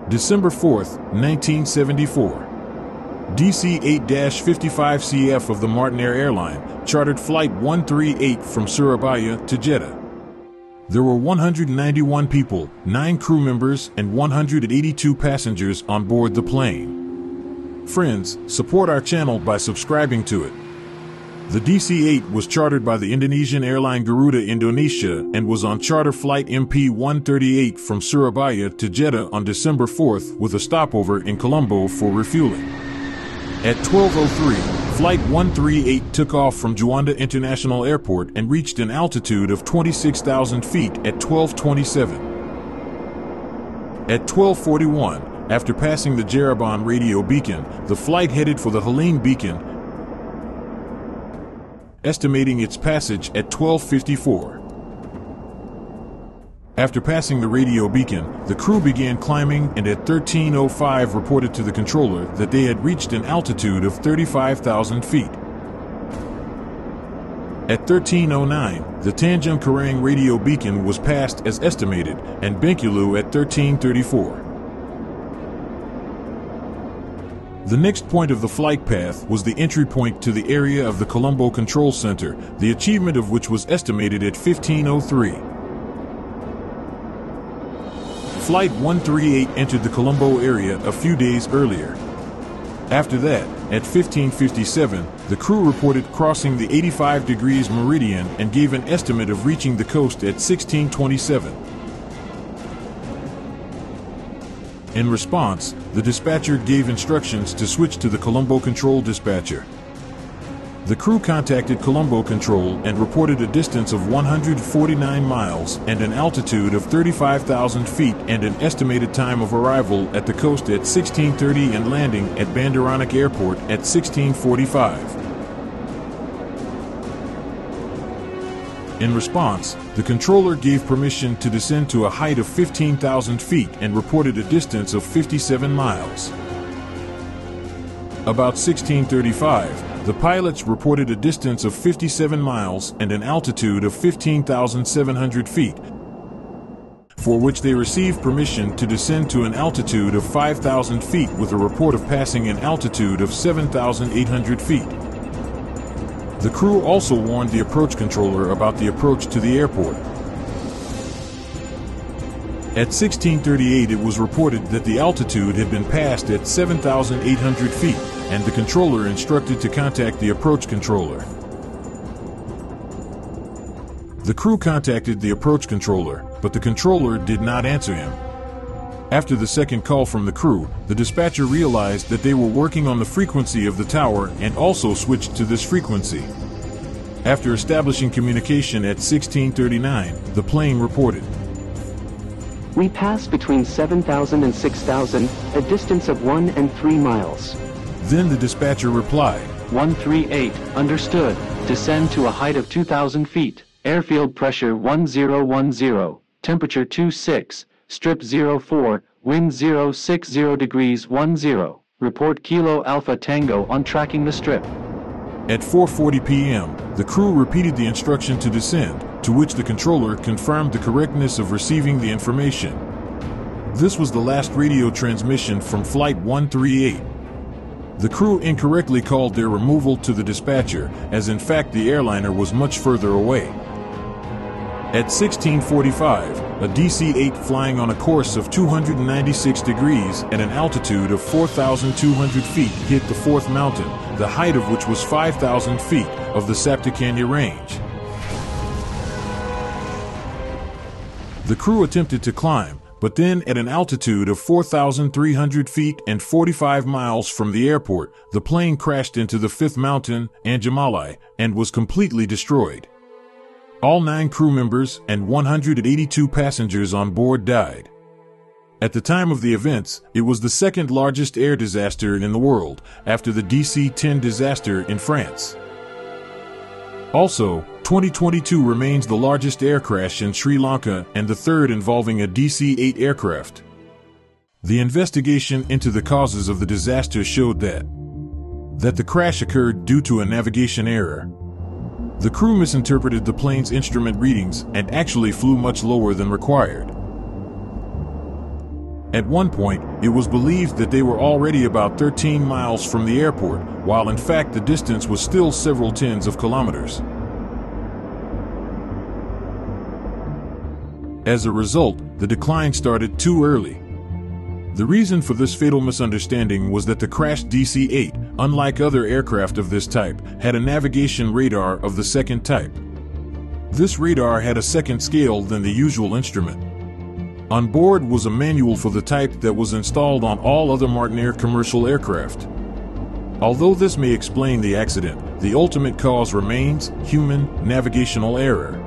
December 4, 1974. DC-8-55CF of the Martinair Airline chartered Flight 138 from Surabaya to Jeddah. There were 191 people, 9 crew members, and 182 passengers on board the plane. Friends, support our channel by subscribing to it. The DC-8 was chartered by the Indonesian airline Garuda Indonesia and was on charter flight MP-138 from Surabaya to Jeddah on December 4th with a stopover in Colombo for refueling. At 12:03, Flight 138 took off from Juanda International Airport and reached an altitude of 26,000 feet at 12:27. At 12:41, after passing the Jereban radio beacon, the flight headed for the Helene beacon, estimating its passage at 12:54. After passing the radio beacon, the crew began climbing and at 13:05 reported to the controller that they had reached an altitude of 35,000 feet. At 13:09, the Tanjung Karang radio beacon was passed as estimated, and Bengkulu at 13:34. The next point of the flight path was the entry point to the area of the Colombo Control Center, the achievement of which was estimated at 15:03. Flight 138 entered the Colombo area a few days earlier. After that, at 15:57, the crew reported crossing the 85 degrees meridian and gave an estimate of reaching the coast at 16:27. In response, the dispatcher gave instructions to switch to the Colombo Control dispatcher. The crew contacted Colombo Control and reported a distance of 149 miles and an altitude of 35,000 feet and an estimated time of arrival at the coast at 16:30 and landing at Bandaranaik Airport at 16:45. In response, the controller gave permission to descend to a height of 15,000 feet and reported a distance of 57 miles. About 16:35, the pilots reported a distance of 57 miles and an altitude of 15,700 feet, for which they received permission to descend to an altitude of 5,000 feet with a report of passing an altitude of 7,800 feet. The crew also warned the approach controller about the approach to the airport. At 16:38, it was reported that the altitude had been passed at 7,800 feet, and the controller instructed to contact the approach controller. The crew contacted the approach controller, but the controller did not answer him. After the second call from the crew, the dispatcher realized that they were working on the frequency of the tower and also switched to this frequency. After establishing communication at 16:39, the plane reported, "We pass between 7,000 and 6,000, a distance of 1 and 3 miles. Then the dispatcher replied, 138, understood. Descend to a height of 2,000 feet. Airfield pressure 1010. Temperature 26. Strip 04. Wind 060 degrees 10. Report Kilo Alpha Tango on tracking the strip." At 4:40 p.m., the crew repeated the instruction to descend, to which the controller confirmed the correctness of receiving the information. This was the last radio transmission from Flight 138. The crew incorrectly called their removal to the dispatcher, as in fact the airliner was much further away. At 16:45, a DC-8 flying on a course of 296 degrees at an altitude of 4,200 feet hit the fourth mountain, the height of which was 5,000 feet, of the Saptakanya Range. The crew attempted to climb, but then at an altitude of 4,300 feet and 45 miles from the airport, the plane crashed into the fifth mountain, Anjamalai, and was completely destroyed. All 9 crew members and 182 passengers on board died. At the time of the events, it was the second largest air disaster in the world, after the DC-10 disaster in France. Also, 2022 remains the largest air crash in Sri Lanka and the third involving a DC-8 aircraft. The investigation into the causes of the disaster showed that the crash occurred due to a navigation error. The crew misinterpreted the plane's instrument readings and actually flew much lower than required. At one point, it was believed that they were already about 13 miles from the airport, while in fact the distance was still several tens of kilometers. As a result, the decline started too early. The reason for this fatal misunderstanding was that the crashed DC-8, unlike other aircraft of this type, had a navigation radar of the second type. This radar had a second scale than the usual instrument. On board was a manual for the type that was installed on all other Martinair commercial aircraft. Although this may explain the accident, the ultimate cause remains human navigational error.